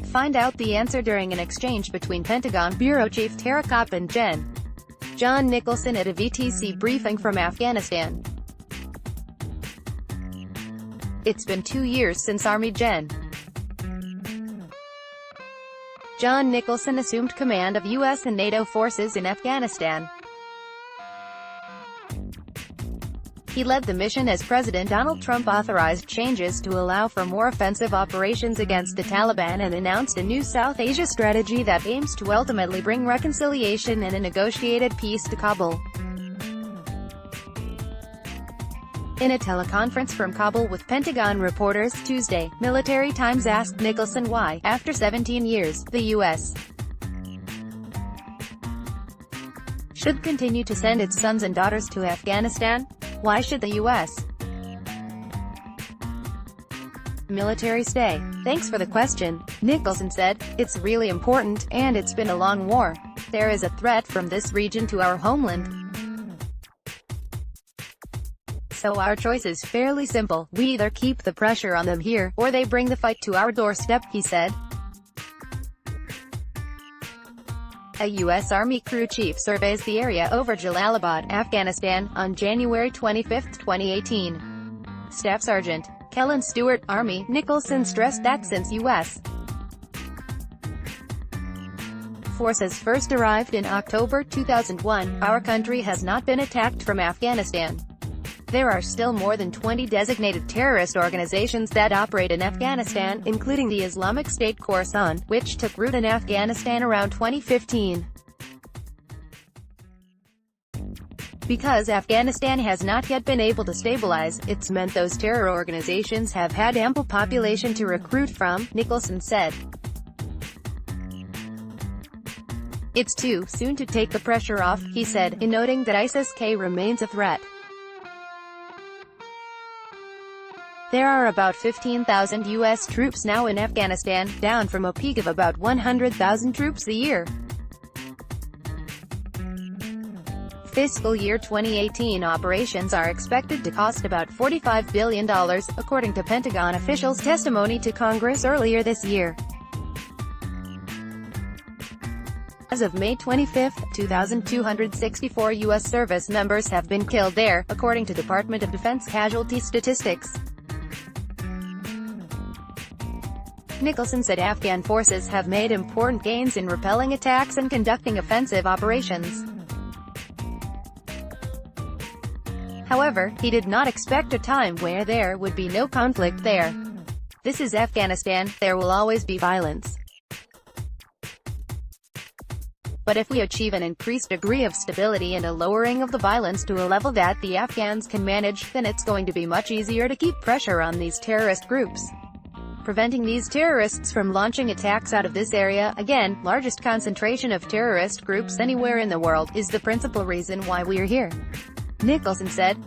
find out the answer during an exchange between Pentagon Bureau Chief Tara Copp and Gen. John Nicholson at a VTC briefing from Afghanistan. It's been 2 years since Army Gen. John Nicholson assumed command of U.S. and NATO forces in Afghanistan. He led the mission as President Donald Trump authorized changes to allow for more offensive operations against the Taliban and announced a new South Asia strategy that aims to ultimately bring reconciliation and a negotiated peace to Kabul. In a teleconference from Kabul with Pentagon reporters Tuesday, Military Times asked Nicholson why, after 17 years, the U.S. should continue to send its sons and daughters to Afghanistan. Why should the U.S. military stay? Thanks for the question, Nicholson said. It's really important, and it's been a long war. There is a threat from this region to our homeland. So our choice is fairly simple. We either keep the pressure on them here, or they bring the fight to our doorstep, he said. A U.S. Army crew chief surveys the area over Jalalabad, Afghanistan, on January 25, 2018. Staff Sergeant Kellen Stewart, Army, Nicholson stressed that since U.S. forces first arrived in October 2001, our country has not been attacked from Afghanistan. There are still more than 20 designated terrorist organizations that operate in Afghanistan, including the Islamic State Khorasan, which took root in Afghanistan around 2015. Because Afghanistan has not yet been able to stabilize, it's meant those terror organizations have had ample population to recruit from, Nicholson said. It's too soon to take the pressure off, he said, in noting that ISIS-K remains a threat. There are about 15,000 U.S. troops now in Afghanistan, down from a peak of about 100,000 troops a year. Fiscal year 2018 operations are expected to cost about $45 billion, according to Pentagon officials' testimony to Congress earlier this year. As of May 25, 2,264 U.S. service members have been killed there, according to Department of Defense casualty statistics. Nicholson said Afghan forces have made important gains in repelling attacks and conducting offensive operations. However, he did not expect a time where there would be no conflict there. This is Afghanistan, there will always be violence. But if we achieve an increased degree of stability and a lowering of the violence to a level that the Afghans can manage, then it's going to be much easier to keep pressure on these terrorist groups. Preventing these terrorists from launching attacks out of this area, again, largest concentration of terrorist groups anywhere in the world, is the principal reason why we're here, Nicholson said.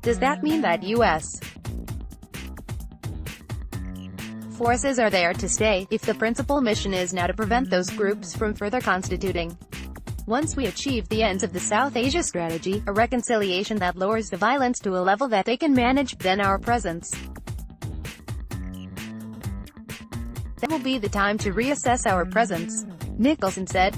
Does that mean that U.S. forces are there to stay, if the principal mission is now to prevent those groups from further constituting? Once we achieve the ends of the South Asia strategy, a reconciliation that lowers the violence to a level that they can manage, then our presence. That will be the time to reassess our presence, Nicholson said.